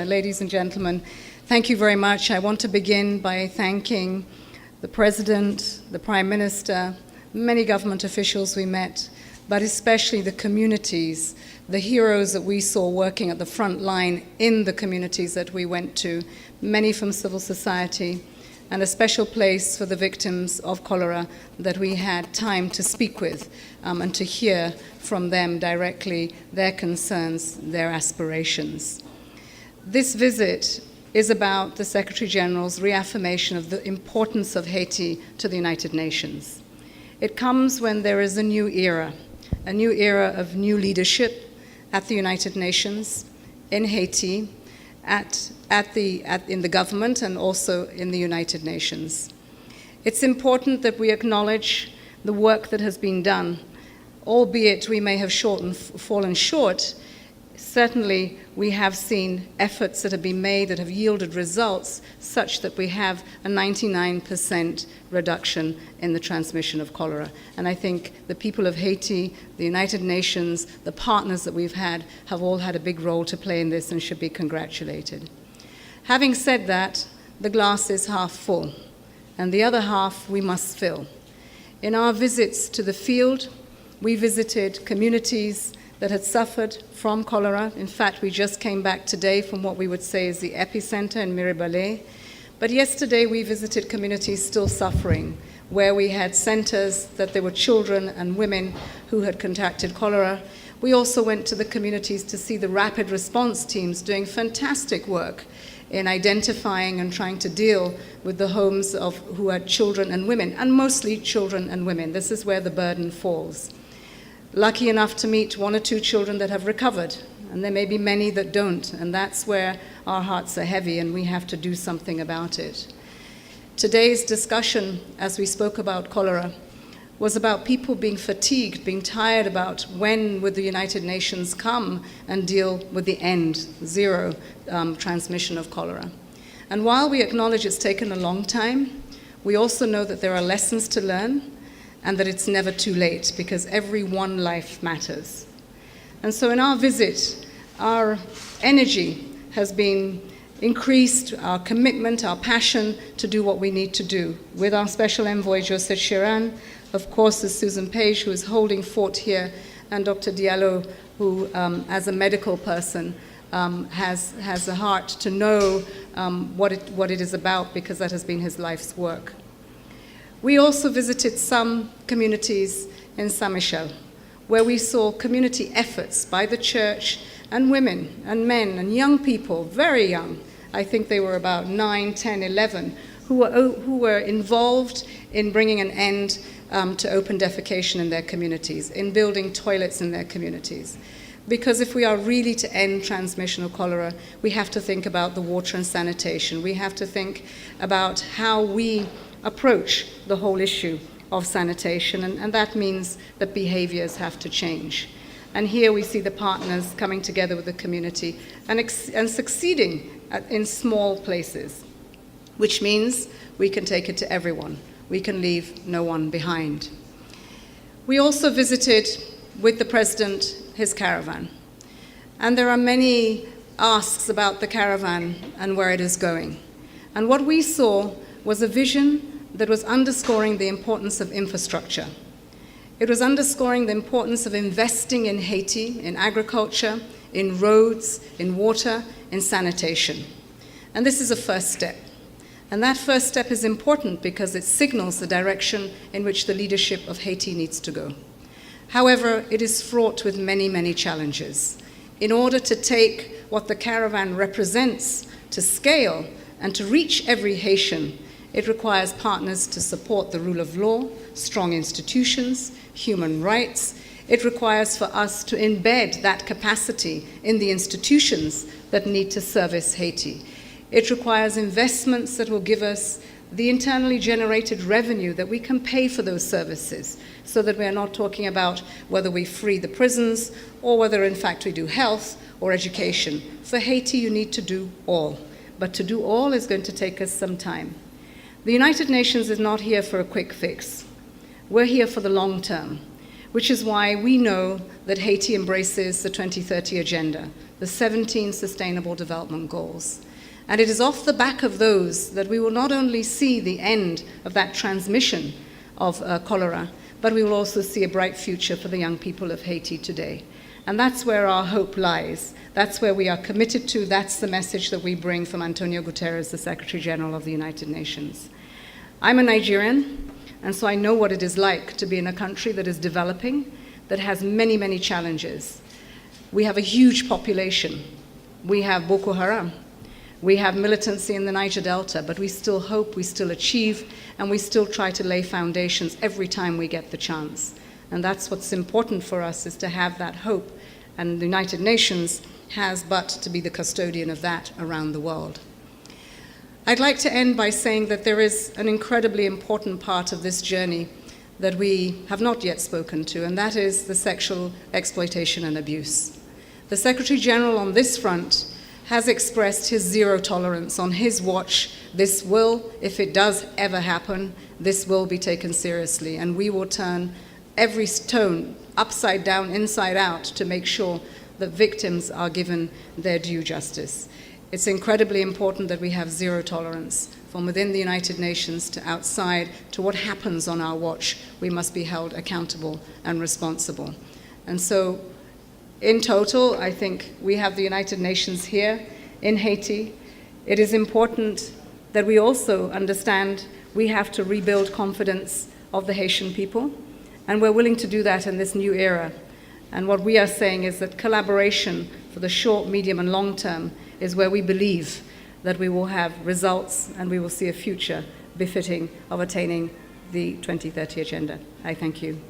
Ladies and gentlemen, thank you very much. I want to begin by thanking the President, the Prime Minister, many government officials we met, but especially the communities, the heroes that we saw working at the front line in the communities that we went to, many from civil society, and a special place for the victims of cholera that we had time to speak with and to hear from them directly their concerns, their aspirations. This visit is about the Secretary General's reaffirmation of the importance of Haiti to the United Nations. It comes when there is a new era of new leadership at the United Nations, in Haiti, in the government and also in the United Nations. It's important that we acknowledge the work that has been done, albeit we may have fallen short. Certainly, we have seen efforts that have been made that have yielded results such that we have a 99% reduction in the transmission of cholera. And I think the people of Haiti, the United Nations, the partners that we've had have all had a big role to play in this and should be congratulated. Having said that, the glass is half full, and the other half we must fill. In our visits to the field, we visited communities that had suffered from cholera. In fact, we just came back today from what we would say is the epicenter in Miribale. But yesterday we visited communities still suffering, where we had centers that there were children and women who had contracted cholera. We also went to the communities to see the rapid response teams doing fantastic work in identifying and trying to deal with the homes of who had children and women, and mostly children and women. This is where the burden falls. Lucky enough to meet one or two children that have recovered, and there may be many that don't, and that's where our hearts are heavy and we have to do something about it. Today's discussion, as we spoke about cholera, was about people being fatigued, being tired about when would the United Nations come and deal with the end, zero transmission of cholera. And while we acknowledge it's taken a long time, we also know that there are lessons to learn and that it's never too late, because every one life matters. And so in our visit, our energy has been increased, our commitment, our passion to do what we need to do. With our special envoy, Joseph Chiran, of course, there's Susan Page, who is holding fort here, and Dr. Diallo, who, as a medical person, has a heart to know what it is about, because that has been his life's work. We also visited some communities in Saint-Michel, where we saw community efforts by the church and women and men and young people, very young. I think they were about 9, 10, 11, who were involved in bringing an end to open defecation in their communities, in building toilets in their communities. Because if we are really to end transmission of cholera, we have to think about the water and sanitation. We have to think about how we approach the whole issue of sanitation, and that means that behaviors have to change. And here we see the partners coming together with the community and succeeding in small places, which means we can take it to everyone. We can leave no one behind. We also visited with the President his caravan, and there are many asks about the caravan and where it is going. And what we saw was a vision that was underscoring the importance of infrastructure. It was underscoring the importance of investing in Haiti, in agriculture, in roads, in water, in sanitation. And this is a first step. And that first step is important because it signals the direction in which the leadership of Haiti needs to go. However, it is fraught with many, many challenges. In order to take what the caravan represents to scale and to reach every Haitian, it requires partners to support the rule of law, strong institutions, human rights. It requires for us to embed that capacity in the institutions that need to service Haiti. It requires investments that will give us the internally generated revenue that we can pay for those services, so that we are not talking about whether we free the prisons or whether in fact we do health or education. For Haiti, you need to do all. But to do all is going to take us some time. The United Nations is not here for a quick fix. We're here for the long term. which is why we know that Haiti embraces the 2030 Agenda, the 17 Sustainable Development Goals. And it is off the back of those that we will not only see the end of that transmission of cholera, but we will also see a bright future for the young people of Haiti today. And that's where our hope lies. That's where we are committed to. That's the message that we bring from Antonio Guterres, the Secretary General of the United Nations. I'm a Nigerian, and so I know what it is like to be in a country that is developing, that has many, many challenges. We have a huge population. We have Boko Haram. We have militancy in the Niger Delta, but we still hope, we still achieve, and we still try to lay foundations every time we get the chance. And that's what's important for us, is to have that hope. And the United Nations has but to be the custodian of that around the world. I'd like to end by saying that there is an incredibly important part of this journey that we have not yet spoken to, and that is the sexual exploitation and abuse. The Secretary General on this front has expressed his zero tolerance. On his watch. This will, if it does ever happen, this will be taken seriously, and we will turn every stone upside down, inside out, to make sure that victims are given their due justice. It's incredibly important that we have zero tolerance from within the United Nations to outside, to what happens on our watch. We must be held accountable and responsible. And so, in total, I think we have the United Nations here in Haiti. It is important that we also understand we have to rebuild confidence of the Haitian people, and we're willing to do that in this new era. And what we are saying is that collaboration for the short, medium, and long term is where we believe that we will have results and we will see a future befitting of attaining the 2030 Agenda. I thank you.